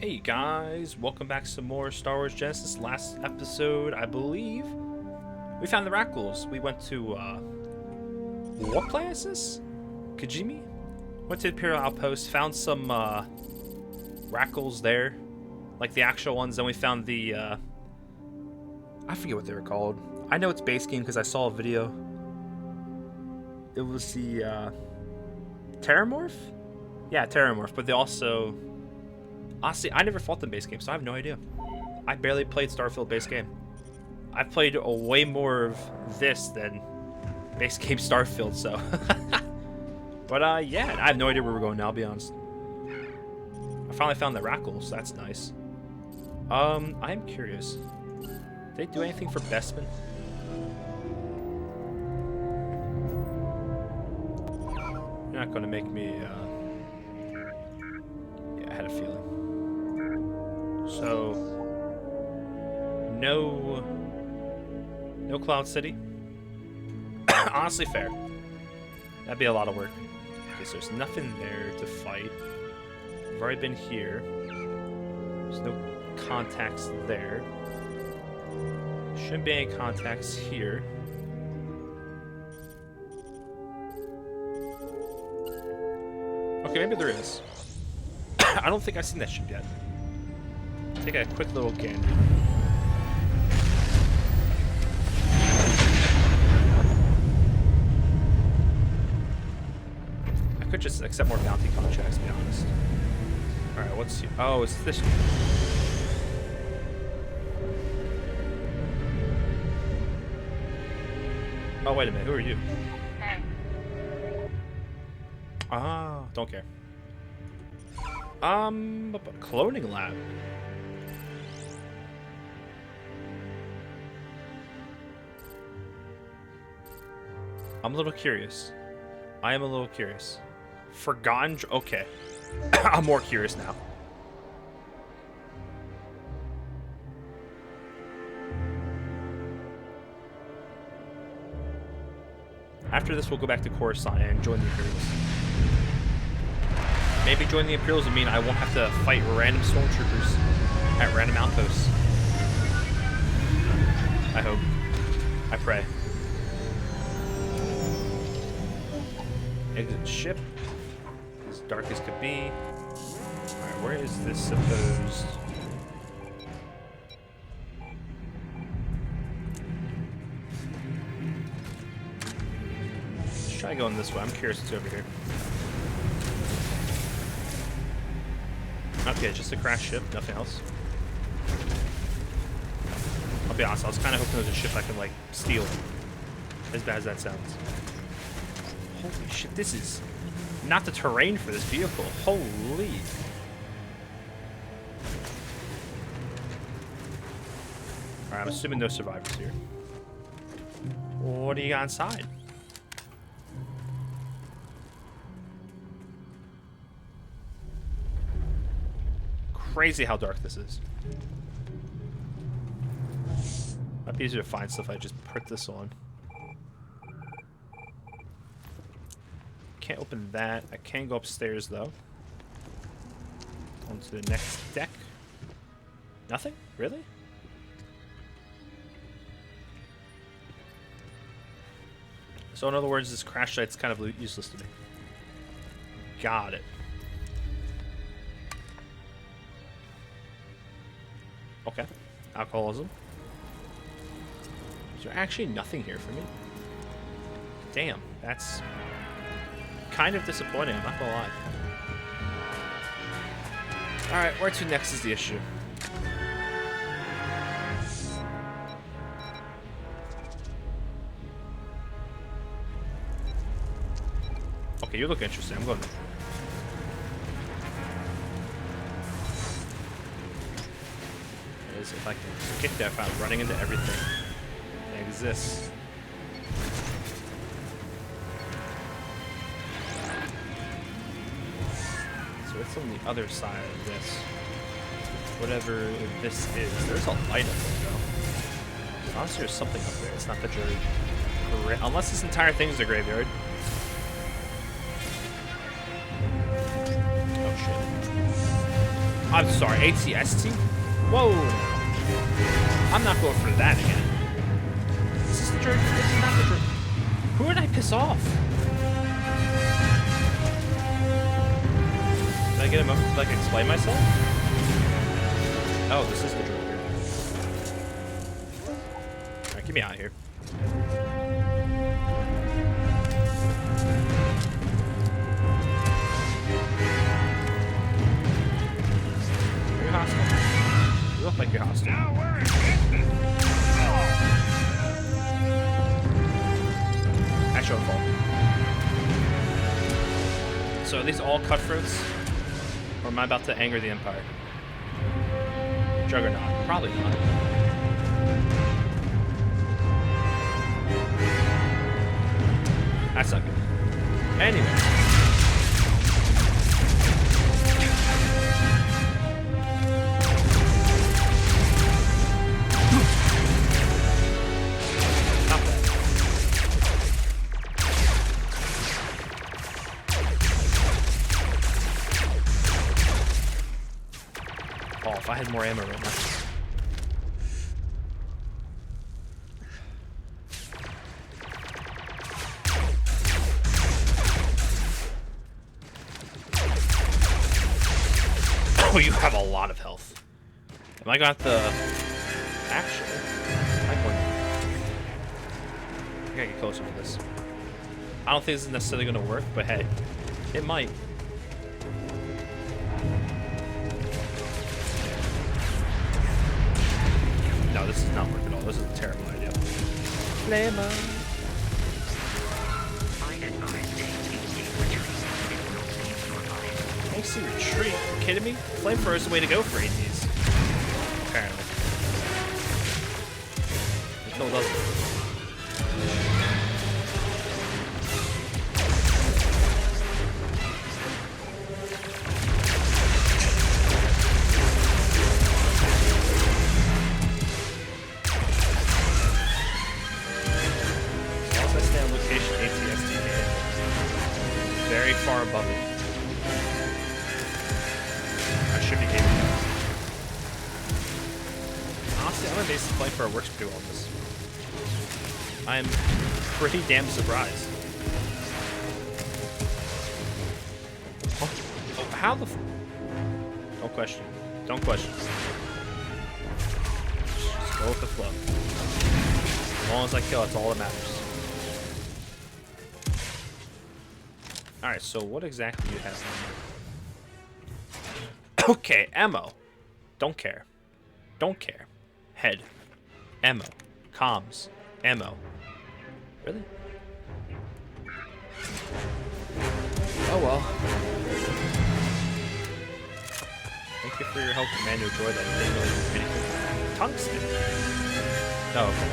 Hey guys, welcome back to some more Star Wars Genesis. Last episode, I believe, we found the Rackles. We went to, what planet is this? Kajimi? Went to the Imperial Outpost, found some, Rackles there. Like the actual ones, then we found the, I forget what they were called. I know it's base game because I saw a video. It was the, Terramorph? Yeah, Terramorph, but they also... Honestly, I never fought the base game, so I have no idea. I barely played Starfield base game. I've played way more of this than base game Starfield, so. But yeah, I have no idea where we're going now, I'll be honest. I finally found the Rackles, so that's nice. I'm curious. Did they do anything for Bestman? You're not gonna make me, yeah, I had a feeling. So, no Cloud City. Honestly, fair. That'd be a lot of work. Okay, so there's nothing there to fight. I've already been here. There's no contacts there. Shouldn't be any contacts here. Okay, maybe there is. I don't think I've seen that ship yet. Take a quick little gander. I could just accept more bounty contracts, to be honest. Alright, what's here? Oh, it's this one. Oh, wait a minute. Who are you? Hey. Ah, don't care. Cloning lab. I'm a little curious. I am a little curious. Forgotten... Okay. I'm more curious now. After this, we'll go back to Coruscant and join the Imperials. Maybe join the Imperials would mean I won't have to fight random stormtroopers at random outposts. I hope. I pray. Exit ship. As dark as could be. Alright, where is this supposed... Let's try going this way. I'm curious what's over here. Okay, just a crash ship, nothing else. I'll be honest, I was kind of hoping there was a ship I could, like, steal. As bad as that sounds. Holy shit, this is not the terrain for this vehicle. Holy. Alright, I'm assuming no survivors here. What do you got inside? Crazy how dark this is. Might be easier to find stuff. I just put this on. Can't open that. I can go upstairs though. On to the next deck. Nothing? Really? So in other words, this crash site's kind of useless to me. Got it. Okay. Alcoholism. Is there actually nothing here for me? Damn, that's kind of disappointing, I'm not gonna lie. Alright, where to next is the issue. Okay, you look interesting. I'm going there. If I can get that without running into everything that exists. So it's on the other side of this. Whatever this is. There's a light up there, though. Honestly, there's something up there. It's not the jury. Unless this entire thing is a graveyard. Oh, shit. I'm sorry, ATST? Whoa! I'm not going for that again. This is the drink. This is not the drink. Who did I piss off? Did I get him up to like explain myself? Oh, this is the drink. Alright, get me out of here. You're hostile. You look like you're hostile. That's your fault. So are these all cutthroats? Or am I about to anger the Empire? Juggernaut. Probably not. That's not good. Anyway. Not bad. Oh, if I had more ammo right now. Oh, you have a lot of health. Am I got the... Actually... I gotta get closer to this. I don't think this is necessarily gonna work, but hey. It might. No, this does not work at all. This is a terrible idea. Flammer. Thanks to retreat. Are you kidding me? Flamethrower is the way to go for ATs. Apparently. Until it doesn't. Once I stay on location, ATST hit. Very far above it. I should be able to. Honestly, I'm amazed the flamethrower works pretty well in this. I'm pretty damn surprised. Oh, how the f... Don't question. Don't question. Just go with the flow. As long as I kill, that's all that matters. Alright, so what exactly do you have on here? Okay, ammo. Don't care. Don't care. Head. Ammo. Comms. Ammo. Really? Oh well. Thank you for your help, Commander Joy. That didn't really do anything. Tungsten. Oh, okay.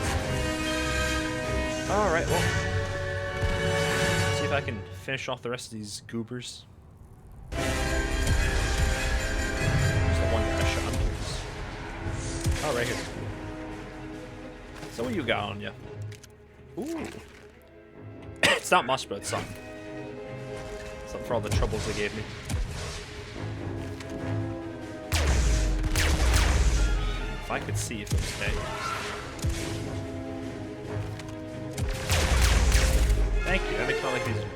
Alright, well. See if I can finish off the rest of these goobers. Oh, right here. So what do you got on you? Ooh. It's not much, but it's something. Something for all the troubles they gave me. If I could see if it was okay. Thank you. That makes my life easier.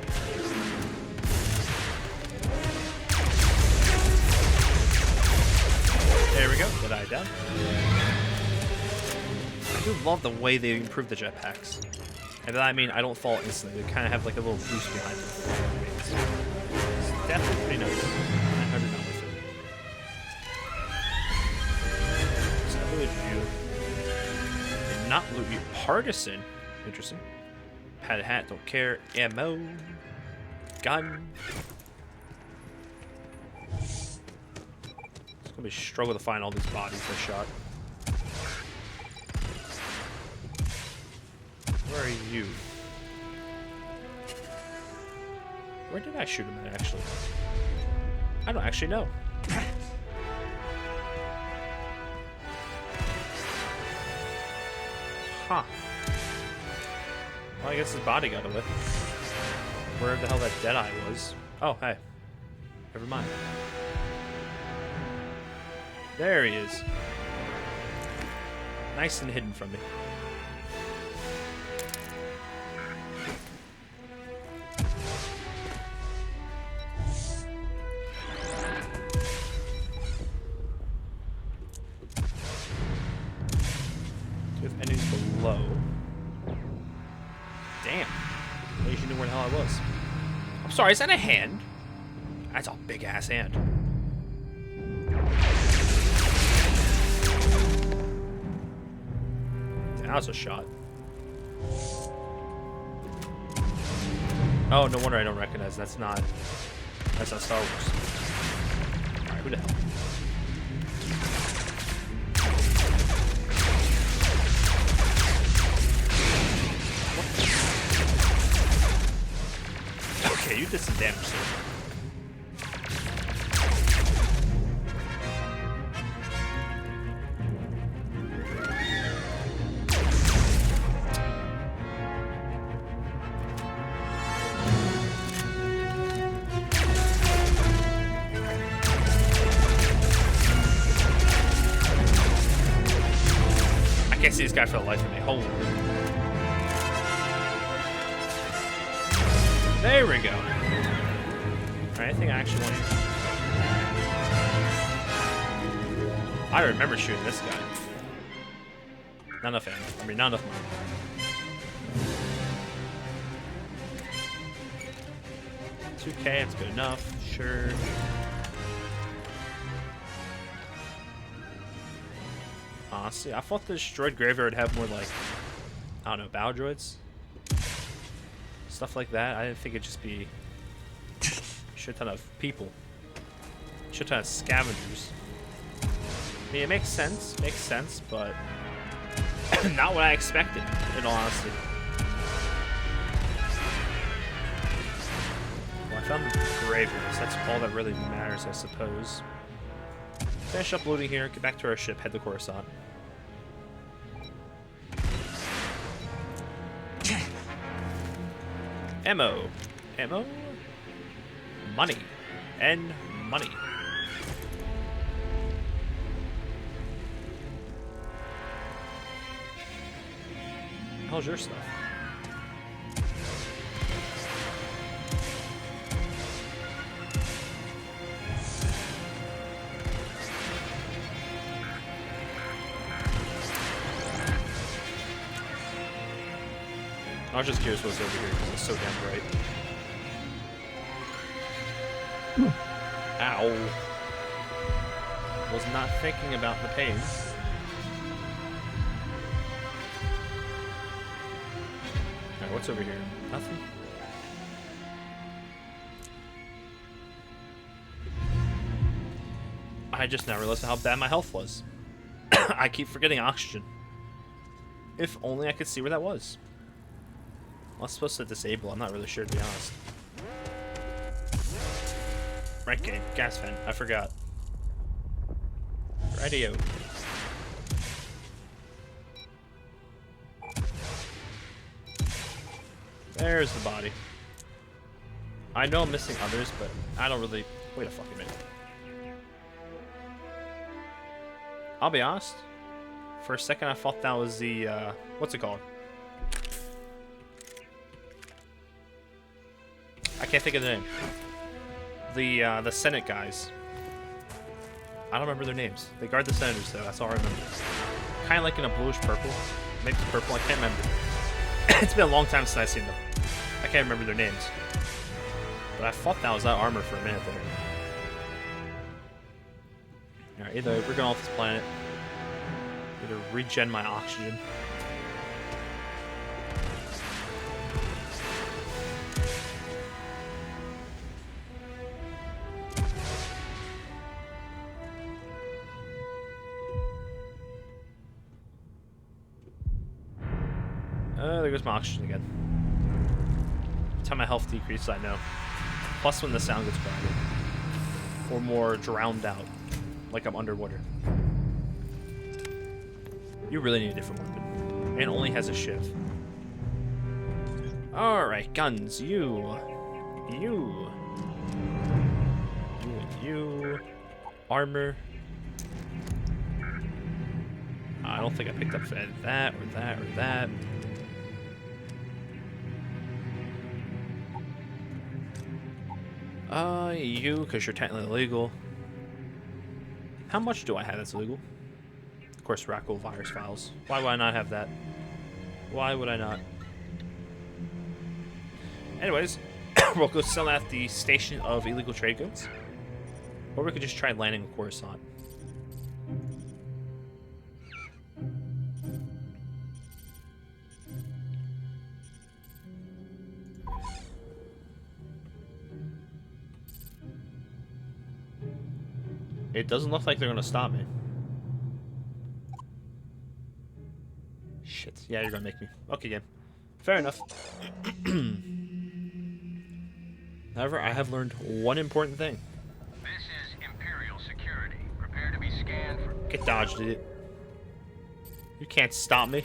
There we go. Did I die? I do love the way they improved the jetpacks. And by that I mean I don't fall instantly. They kind of have like a little boost behind them. It's definitely pretty nice. 900 not worth it. So I believe you did not loot you. Partisan. Interesting. Had a hat, don't care. Ammo. Gun. It's gonna be a struggle to find all these bodies I shot. Where are you? Where did I shoot him at, actually? I don't actually know. Huh. Well, I guess his body got away. Where the hell that Deadeye was. Oh, hey. Never mind. There he is. Nice and hidden from me. If enemies below. Damn. At least you knew where the hell I was. I'm sorry, is that a hand? That's a big ass hand. That was a shot. Oh, no wonder I don't recognize. That's not Star Wars. Alright, who the hell? Okay, you did some damage to him. I can't see this guy for the life of me. Holy. There we go. Alright, I think I actually want to... I remember shooting this guy. Not enough ammo. I mean, not enough money. $2K, that's good enough. Sure. Honestly, I thought the destroyed graveyard had more like, I don't know, battle droids? Stuff like that. I didn't think it'd just be a shit ton of people. A shit ton of scavengers. I mean, it makes sense, but not what I expected, in all honesty. Well, I found the graveyards. That's all that really matters, I suppose. Finish up looting here, get back to our ship, head to Coruscant. Ammo. Ammo? Money. And money. How's your stuff? I was just curious what's over here because it's so damn bright. Ow. Was not thinking about the pain. Alright, what's over here? Nothing? I just now realized how bad my health was. I keep forgetting oxygen. If only I could see where that was. I was supposed to disable. I'm not really sure, to be honest. Right game. Gas vent. I forgot. Radio. There's the body. I know I'm missing others, but I don't really... Wait a fucking minute. I'll be honest. For a second, I thought that was the... what's it called? I can't think of the name. The Senate guys. I don't remember their names. They guard the senators, though. That's all I remember. Kind of like in a bluish purple. Maybe it's purple. I can't remember. It's been a long time since I've seen them. I can't remember their names. But I thought that was that armor for a minute there. Alright, either we're going off this planet. Either regen my oxygen. There goes my oxygen again. Every time my health decreases, I know. Plus when the sound gets brighter. Or more drowned out. Like I'm underwater. You really need a different weapon. And it only has a shiv. Alright, guns. You. You. You and you. Armor. I don't think I picked up that or that or that. You, because you're technically illegal. How much do I have that's illegal? Of course, Rackle virus files. Why would I not have that? Why would I not? Anyways, we'll go sell at the station of illegal trade goods. Or we could just try landing in Coruscant. It doesn't look like they're gonna stop me. Shit. Yeah, you're gonna make me. Okay, game. Fair enough. However, I have learned one important thing. This is Imperial security. Prepare to be scanned for... Get dodged, idiot. You can't stop me.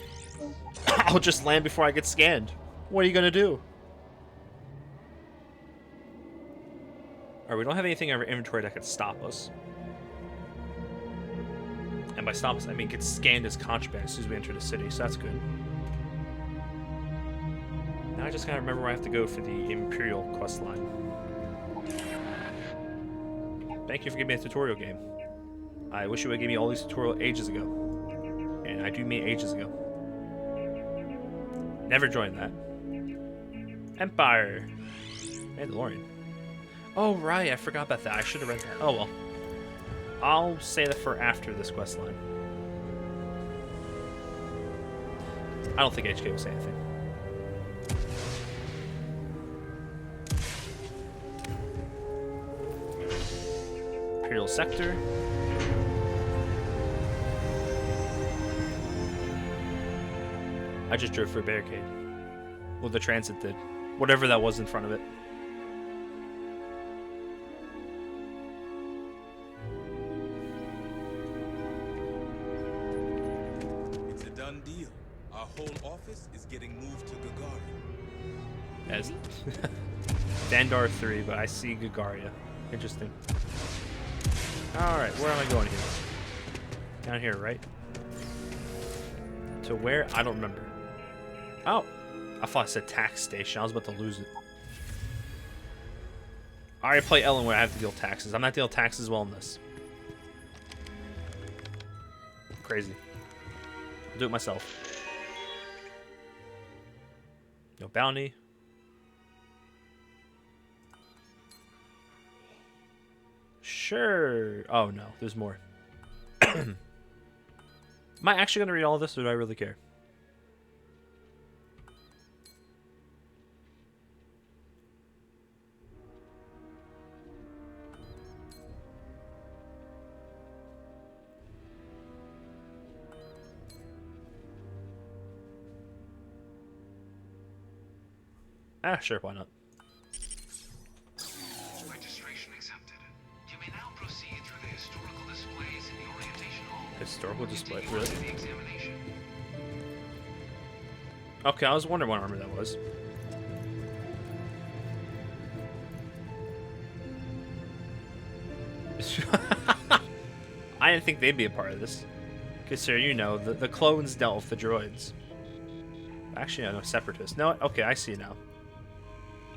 I'll just land before I get scanned. What are you gonna do? Alright, we don't have anything in our inventory that could stop us. And by stop us, I mean get scanned as contraband as soon as we enter the city, so that's good. Now I just gotta remember where I have to go for the Imperial quest line. Thank you for giving me a tutorial game. I wish you would give me all these tutorials ages ago. And I do mean ages ago. Never joined that. Empire. Mandalorian. Oh, right. I forgot about that. I should have read that. Oh, well. I'll say that for after this quest line. I don't think HK will say anything. Imperial sector. I just drove for a barricade. Well, the transit did. Whatever that was in front of it. It's a done deal. Our whole office is getting moved to Gagarin. As Vandar 3, but I see Gagaria. Interesting. Alright, where am I going here? Down here, right? To where? I don't remember. Oh! I thought I said tax station. I was about to lose it. I already play Ellen where I have to deal taxes. I'm not dealing taxes well in this. Crazy. I'll do it myself. No bounty. Sure. Oh no, there's more. Am I actually going to read all of this, or do I really care? Ah, sure, why not? Registration accepted. You may now proceed through the historical displays in the orientation hall. Historical display, Continue on to really? the examination. Okay, I was wondering what armor that was. I didn't think they'd be a part of this. Considering, you know, the clones dealt with the droids. Actually, no, separatists. No, okay, I see it now.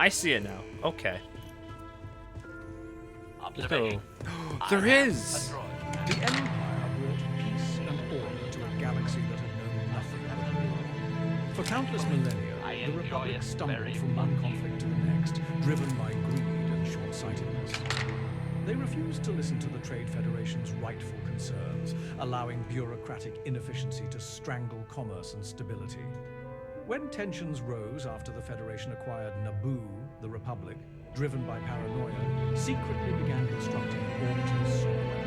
I see it now. Okay. Observation. There is! The Empire brought peace and order to a galaxy that had known nothing but war. For countless millennia, I the enjoy Republic it stumbled very from one conflict to the next, driven by greed and short-sightedness. They refused to listen to the Trade Federation's rightful concerns, allowing bureaucratic inefficiency to strangle commerce and stability. When tensions rose after the Federation acquired Naboo, the Republic, driven by paranoia, secretly began constructing orbital software.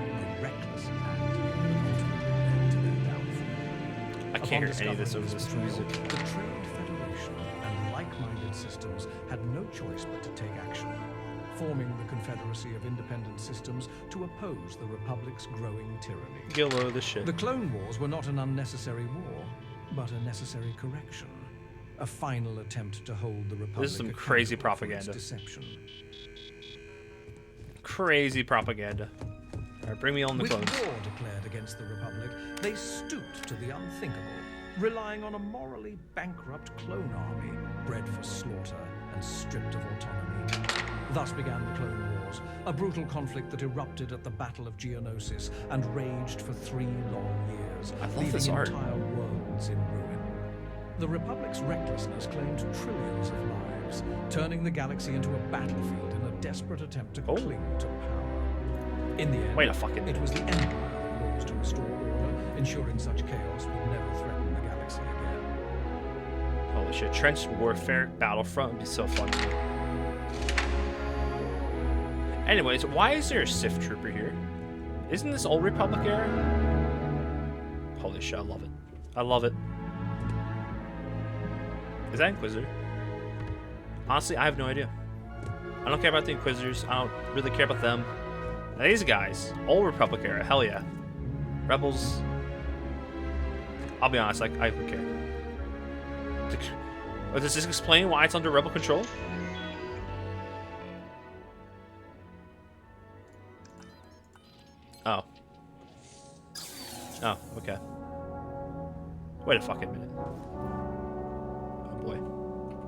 A reckless act that ultimately led to their downfall. I can't hear any of this over this music. The Trade Federation and like-minded systems had no choice but to take action, forming the Confederacy of Independent Systems to oppose the Republic's growing tyranny. Get low of this shit. The Clone Wars were not an unnecessary war, but a necessary correction. A final attempt to hold the Republic This is some crazy accountable for its propaganda. deception. Crazy propaganda. Alright, bring me on the With clones. war declared against the Republic, they stooped to the unthinkable, relying on a morally bankrupt clone army bred for slaughter and stripped of autonomy. Thus began the Clone Wars, a brutal conflict that erupted at the Battle of Geonosis and raged for 3 long years, I love leaving this art. entire worlds in ruin. The Republic's recklessness claimed trillions of lives, turning the galaxy into a battlefield in a desperate attempt to cling to power. In the end, Wait a fucking it was the Empire that rose to restore order, ensuring such chaos would never threaten the galaxy again. Holy shit, trench warfare battlefront would be so fun. Anyways, why is there a Sith trooper here? Isn't this old Republic era? Holy shit, I love it. I love it. Is that Inquisitor? Honestly, I have no idea. I don't care about the Inquisitors. I don't really care about them. Now these guys, old Republic era, hell yeah. Rebels. I'll be honest, I don't care. Oh, does this explain why it's under rebel control? Oh. Oh, okay. Wait a fucking minute. Oh boy.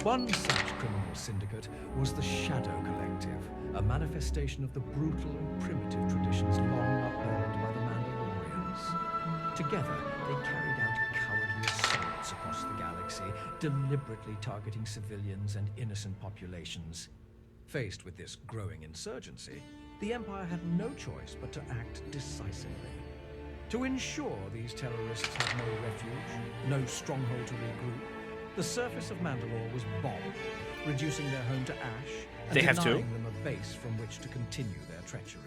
One such criminal syndicate was the Shadow Collective, a manifestation of the brutal and primitive traditions long upheld by the Mandalorians. Together, they carried out cowardly assaults across the galaxy, deliberately targeting civilians and innocent populations. Faced with this growing insurgency, the Empire had no choice but to act decisively. To ensure these terrorists had no refuge, no stronghold to regroup, the surface of Mandalore was bombed, reducing their home to ash and They have to? denying them a base from which to continue their treachery.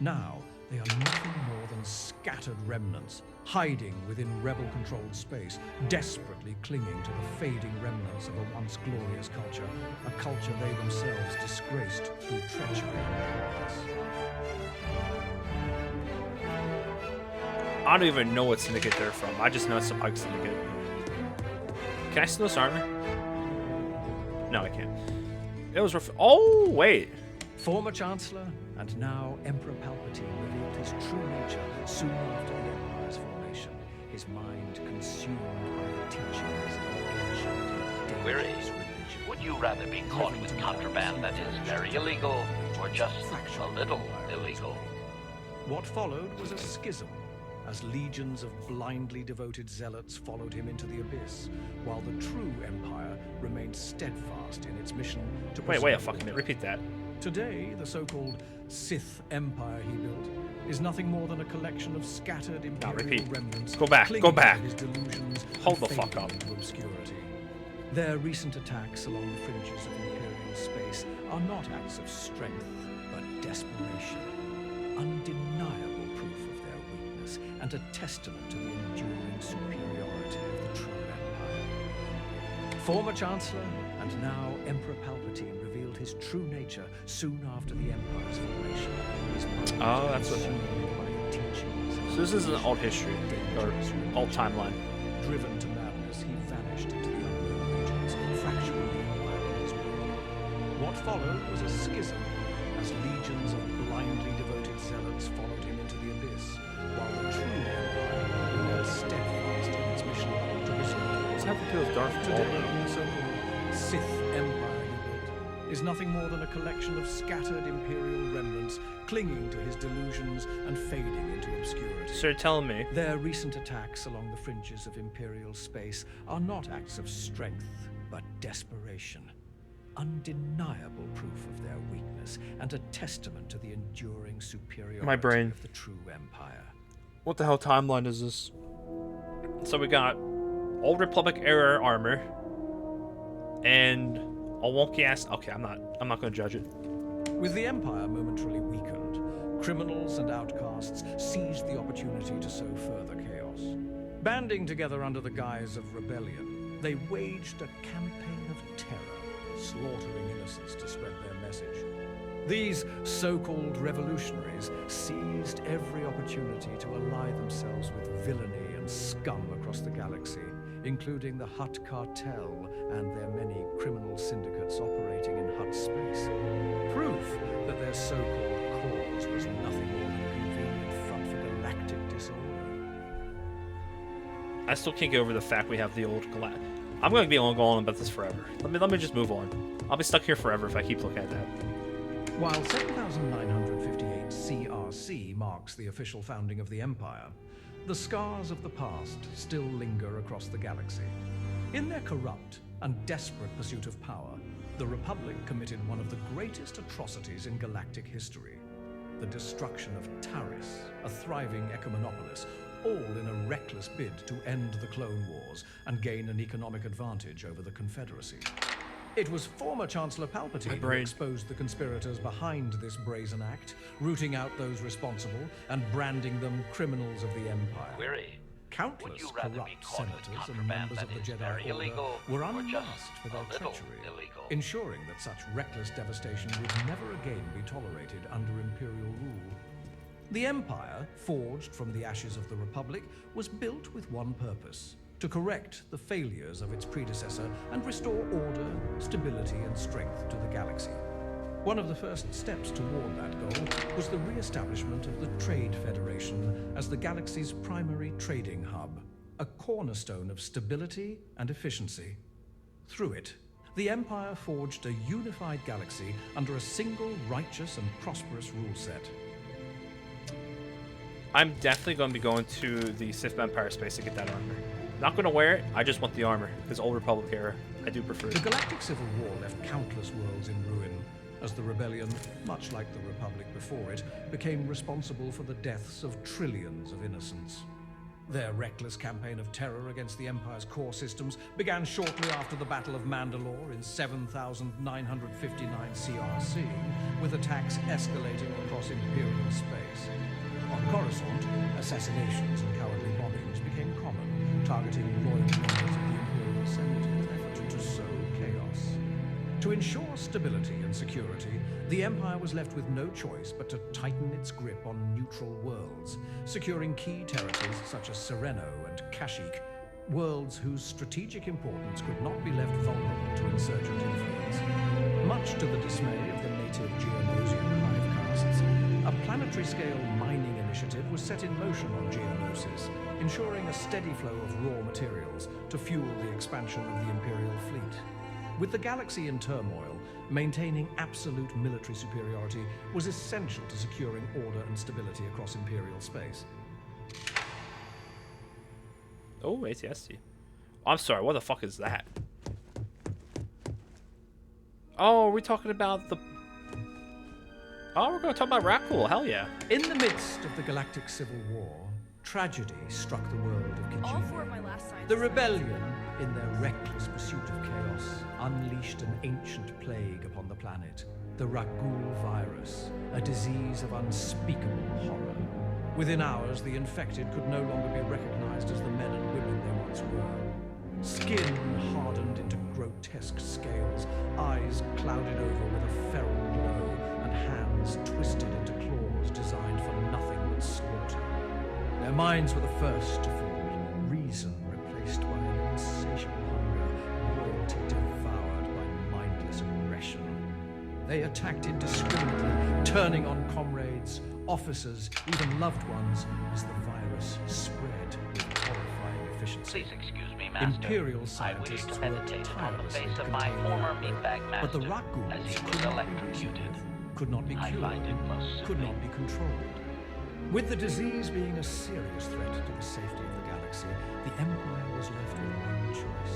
Now, they are nothing more than scattered remnants, hiding within rebel-controlled space, desperately clinging to the fading remnants of a once glorious culture, a culture they themselves disgraced through treachery and violence. I don't even know what syndicate they're from. I just know it's the Pike Syndicate. Can I steal this armor? No, I can't. It was oh, wait. Former Chancellor and now Emperor Palpatine revealed his true nature soon after the Empire's formation, his mind consumed by the teachings of an ancient, Query. dangerous religion. Would you rather be caught with contraband that is very illegal, or just a little illegal? What followed was a schism, as legions of blindly devoted zealots followed him into the abyss, while the true Empire remained steadfast in its mission to Wait a preserve fucking minute. order. Repeat that. Today, the so-called Sith Empire he built is nothing more than a collection of scattered imperial repeat. remnants. Go back, clinging go to back. His delusions Hold and the fuck fading up. into obscurity. Their recent attacks along the fringes of imperial space are not acts of strength, but desperation. Undeniable proof of their weakness and a testament to the enduring superiority of the true Empire. Former Chancellor and now Emperor Palpatine revealed his true nature soon after the Empire's formation. His mind Oh, that's what- consumed by the teachings of So this is an alt history, or alt timeline. Driven to madness, he vanished into the unknown regions, fracturing the Empire in his wake. What followed was a schism, as legions of blindly devoted zealots followed him into the abyss, while the true Empire remained steadfast in its mission to restore What's happened to with Darth Today, Maul? the so-called Sith Empire he built is nothing more than a collection of scattered imperial remnants clinging to his delusions and fading into obscurity. So you're telling me Their recent attacks along the fringes of imperial space are not acts of strength, but desperation. Undeniable proof of their weakness and a testament to the enduring superiority My brain. of the true Empire. what the hell timeline is this? So we got old Republic era armor and a wonky ass. Okay, I'm not gonna judge it. With the Empire momentarily weakened, criminals and outcasts seized the opportunity to sow further chaos. Banding together under the guise of rebellion, they waged a campaign of terror, slaughtering innocents to spread their message. These so-called revolutionaries seized every opportunity to ally themselves with villainy and scum across the galaxy, including the Hutt cartel and their many criminal syndicates operating in Hutt space. Proof that their so-called cause was nothing more than a I still can't get over the fact we have the old I'm going to be going on about this forever. Let me just move on. I'll be stuck here forever if I keep looking at that. While 7958 CRC marks the official founding of the Empire, the scars of the past still linger across the galaxy. In their corrupt and desperate pursuit of power, the Republic committed one of the greatest atrocities in galactic history: the destruction of Taris, a thriving ecumenopolis, all in a reckless bid to end the Clone Wars and gain an economic advantage over the Confederacy. It was former Chancellor Palpatine who exposed the conspirators behind this brazen act, rooting out those responsible and branding them criminals of the Empire. Query. Countless Would you rather be corrupt caught with senators and contraband members of that the is Jedi very Order illegal were or just unmasked for a their little treachery, illegal? ensuring that such reckless devastation would never again be tolerated under Imperial rule. The Empire, forged from the ashes of the Republic, was built with one purpose: to correct the failures of its predecessor and restore order, stability, and strength to the galaxy. One of the first steps toward that goal was the re-establishment of the Trade Federation as the galaxy's primary trading hub, a cornerstone of stability and efficiency. Through it, the Empire forged a unified galaxy under a single righteous and prosperous rule set. I'm definitely going to be going to the Sith Empire space to get that armor. Not going to wear it, I just want the armor, because Old Republic era, I do prefer it. The Galactic Civil War left countless worlds in ruin, as the rebellion, much like the Republic before it, became responsible for the deaths of trillions of innocents. Their reckless campaign of terror against the Empire's core systems began shortly after the Battle of Mandalore in 7959 CRC, with attacks escalating across Imperial space. On Coruscant, assassinations and cowardly bombings became common, targeting loyal members of the Imperial Senate in an effort to sow chaos. To ensure stability and security, the Empire was left with no choice but to tighten its grip on neutral worlds, securing key territories such as Sereno and Kashyyyk, worlds whose strategic importance could not be left vulnerable to insurgent influence. Much to the dismay of the native Geonosian hive castes, a planetary-scale mining initiative was set in motion on Geonosis, ensuring a steady flow of raw materials to fuel the expansion of the Imperial fleet. With the galaxy in turmoil, maintaining absolute military superiority was essential to securing order and stability across Imperial space. Oh, ATST. I'm sorry, what the fuck is that? Oh, are we talking about the... Oh, we're going to talk about Rakul, hell yeah. In the midst of the Galactic Civil War, tragedy struck the world of All four of Kijimi. my last signs. The rebellion, in their reckless pursuit of chaos, unleashed an ancient plague upon the planet, the Rakul virus, a disease of unspeakable horror. Within hours, the infected could no longer be recognized as the men and women they once were. Skin hardened into grotesque scales, eyes clouded over with a feral glow, and hands twisted into claws designed for nothing but slaughter. Their minds were the first to fall, reason replaced by an insatiable hunger, loyalty devoured by mindless aggression. They attacked indiscriminately, turning on comrades, officers, even loved ones, as the virus spread with horrifying efficiency. Please excuse me, Master. Imperial I wish scientists to worked meditate on the tirelessly face to of my contain the former outbreak, meatbag master, but the Rakul as he was could not be electrocuted. reasoned, could not be I cured, find it most could not soothing. be controlled. With the disease being a serious threat to the safety of the galaxy, the Empire was left with one choice: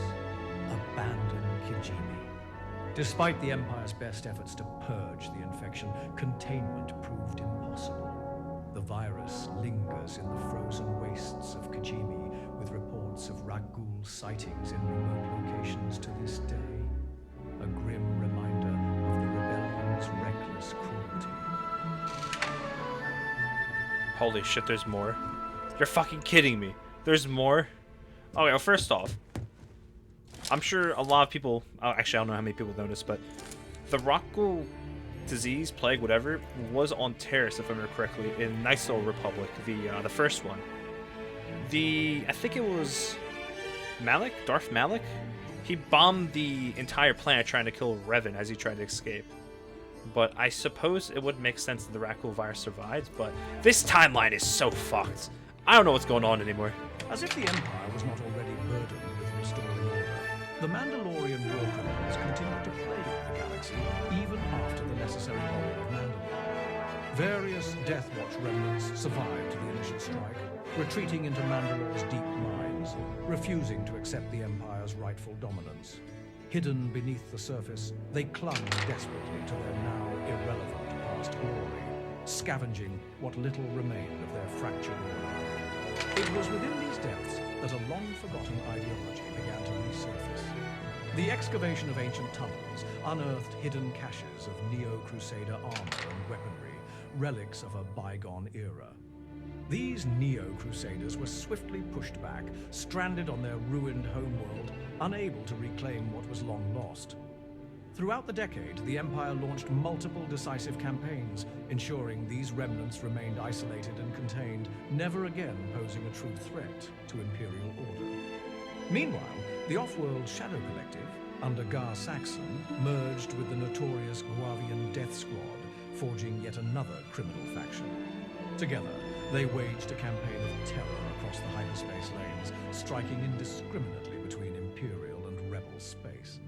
abandon Kijimi. Despite the Empire's best efforts to purge the infection, containment proved impossible. The virus lingers in the frozen wastes of Kijimi, with reports of Rakul sightings in remote locations to this day. A grim reminder of the rebellion's reckless cruelty. Holy shit, there's more. You're fucking kidding me. There's more? Okay, well, first off, I'm sure a lot of people... Oh, actually, I don't know how many people noticed, but the Rakul disease, plague, whatever, was on Terrace, if I remember correctly, in Nice Old Republic, the first one. I think it was Malik? Darth Malik? He bombed the entire planet trying to kill Revan as he tried to escape. But I suppose it would make sense that the Rakul virus survived, but this timeline is so fucked. I don't know what's going on anymore. As if the Empire was not already burdened with restoring order, the Mandalorian war criminals continued to plague the galaxy even after the necessary bombing of Mandalore. Various Death Watch remnants survived the initial strike, retreating into Mandalore's deep mines, refusing to accept the Empire's rightful dominance. Hidden beneath the surface, they clung desperately to their now irrelevant past glory, scavenging what little remained of their fractured order. It was within these depths that a long-forgotten ideology began to resurface. The excavation of ancient tunnels unearthed hidden caches of Neo-Crusader armor and weaponry, relics of a bygone era. These Neo-Crusaders were swiftly pushed back, stranded on their ruined homeworld, unable to reclaim what was long lost. Throughout the decade, the Empire launched multiple decisive campaigns, ensuring these remnants remained isolated and contained, never again posing a true threat to Imperial order. Meanwhile, the off-world Shadow Collective, under Gar Saxon, merged with the notorious Guavian Death Squad, forging yet another criminal faction. Together, they waged a campaign of terror across the hyperspace lanes, striking indiscriminately between Imperial and Rebel space.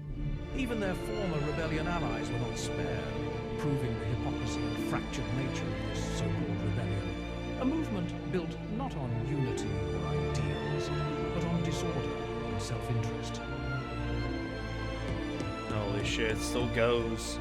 Even their former rebellion allies were not spared, proving the hypocrisy and fractured nature of this so-called rebellion. A movement built not on unity or ideals, but on disorder and self-interest. Holy shit, it still goes.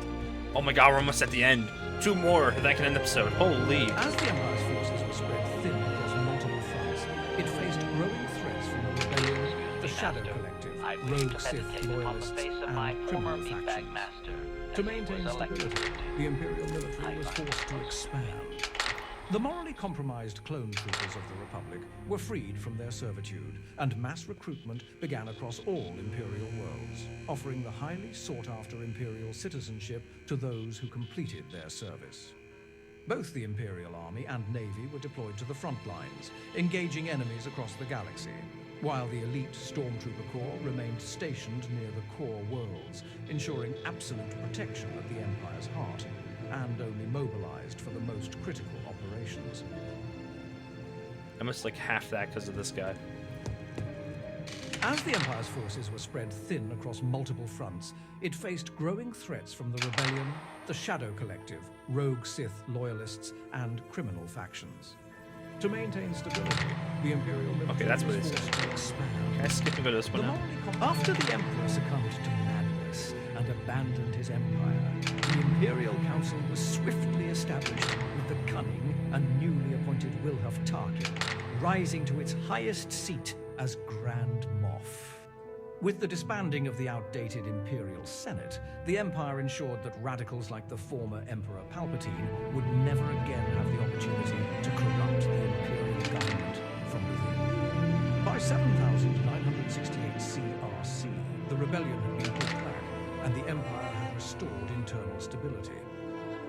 Oh my god, we're almost at the end. 2 more, that can end the episode. Holy. As the Empire's forces were spread thin across multiple fronts, it faced growing threats from the rebellion, the Shadow Collective, rogue Sith loyalists, and criminal factions. To maintain stability, the Imperial military was forced to expand. The morally compromised clone troopers of the Republic were freed from their servitude, and mass recruitment began across all Imperial worlds, offering the highly sought-after Imperial citizenship to those who completed their service. Both the Imperial Army and Navy were deployed to the front lines, engaging enemies across the galaxy, while the elite Stormtrooper Corps remained stationed near the core worlds, ensuring absolute protection at the Empire's heart, and only mobilized for the most critical operations. I missed like half that because of this guy. As the Empire's forces were spread thin across multiple fronts, it faced growing threats from the Rebellion, the Shadow Collective, rogue Sith loyalists, and criminal factions. To maintain stability, the Imperial military that's what was it says. forced to expand. Can I skip and go to this one now? After the Emperor succumbed to madness and abandoned his empire, the Imperial Council was swiftly established with the cunning and newly appointed Wilhuff Tarkin, rising to its highest seat as Grand Moff. With the disbanding of the outdated Imperial Senate, the Empire ensured that radicals like the former Emperor Palpatine would never again have the opportunity to corrupt the Imperial government from within. By 7,968 CRC, the rebellion had been pushed back, and the Empire had restored internal stability.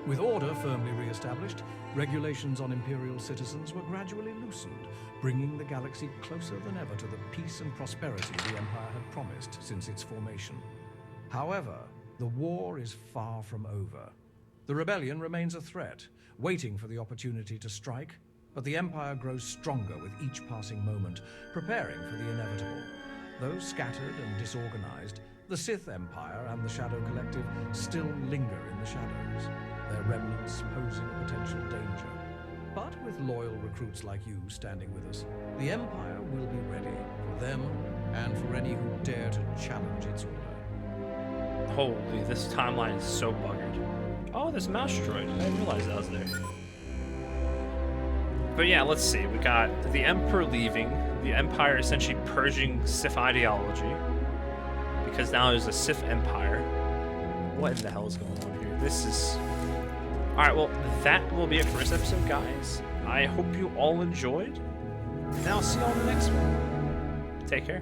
With order firmly re-established, regulations on Imperial citizens were gradually loosened, bringing the galaxy closer than ever to the peace and prosperity the Empire had promised since its formation. However, the war is far from over. The rebellion remains a threat, waiting for the opportunity to strike, but the Empire grows stronger with each passing moment, preparing for the inevitable. Though scattered and disorganized, the Sith Empire and the Shadow Collective still linger in the shadows, their remnants posing a potential danger. But with loyal recruits like you standing with us, the Empire will be ready for them and for any who dare to challenge its order. Holy, this timeline is so buggered. Oh, there's a mouse droid. I didn't realize that was there. But yeah, let's see. We got the Emperor leaving, the Empire essentially purging Sith ideology, because now there's a Sith Empire. What in the hell is going on here? This is... Alright, well, that will be it for this episode, guys. I hope you all enjoyed, and I'll see you on the next one. Take care.